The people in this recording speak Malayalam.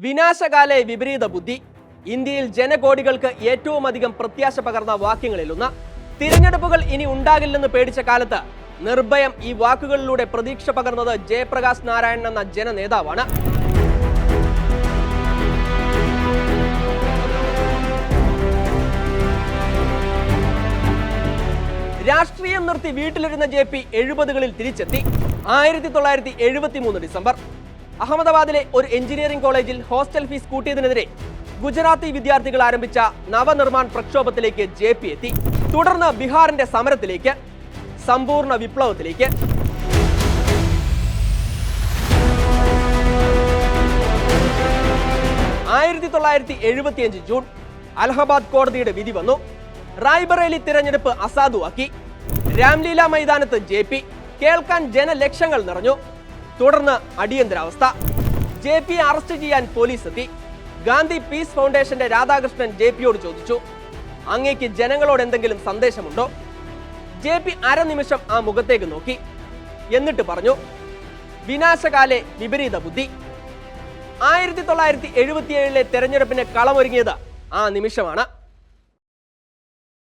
വിനാശകാലെ വിപരീത ബുദ്ധി. ഇന്ത്യയിൽ ജനകോടികൾക്ക് ഏറ്റവും അധികം പ്രത്യാശ പകർന്ന വാക്യങ്ങളിലൊന്ന്. തിരഞ്ഞെടുപ്പുകൾ ഇനി ഉണ്ടാകില്ലെന്ന് പേടിച്ച കാലത്ത് നിർഭയം ഈ വാക്കുകളിലൂടെ പ്രതീക്ഷ പകർന്നത് ജയപ്രകാശ് നാരായണൻ എന്ന ജനനേതാവാണ്. രാഷ്ട്രീയം നിർത്തി വീട്ടിലിരുന്ന JP 70കളിൽ തിരിച്ചെത്തി. 1973 ഡിസംബർ അഹമ്മദാബാദിലെ ഒരു എഞ്ചിനീയറിംഗ് കോളേജിൽ ഹോസ്റ്റൽ ഫീസ് കൂട്ടിയതിനെതിരെ ഗുജറാത്തി വിദ്യാർത്ഥികൾ ആരംഭിച്ച നവനിർമ്മാൺ പ്രക്ഷോഭത്തിലേക്ക് JP എത്തി. തുടർന്ന് ബീഹാറിന്റെ സമരത്തിലേക്ക്, സമ്പൂർണ്ണ വിപ്ലവത്തിലേക്ക്. ജൂൺ അലഹബാദ് കോടതിയുടെ വിധി വന്നു. റായ്ബറേലി തിരഞ്ഞെടുപ്പ് അസാധുവാക്കി. രാംലീല മൈതാനത്ത് JP കേൾക്കാൻ ജനലക്ഷങ്ങൾ നിറഞ്ഞു. തുടർന്ന് അടിയന്തരാവസ്ഥ. JP അറസ്റ്റ് ചെയ്യാൻ പോലീസ് എത്തി. ഗാന്ധി പീസ് ഫൗണ്ടേഷന്റെ രാധാകൃഷ്ണൻ JPയോട് ചോദിച്ചു, അങ്ങേക്ക് ജനങ്ങളോട് എന്തെങ്കിലും സന്ദേശമുണ്ടോ? JP അരനിമിഷം ആ മുഖത്തേക്ക് നോക്കി. എന്നിട്ട് പറഞ്ഞു, വിനാശകാലെ വിപരീത ബുദ്ധി. 1977 തെരഞ്ഞെടുപ്പിന് കളമൊരുങ്ങിയത് ആ നിമിഷമാണ്.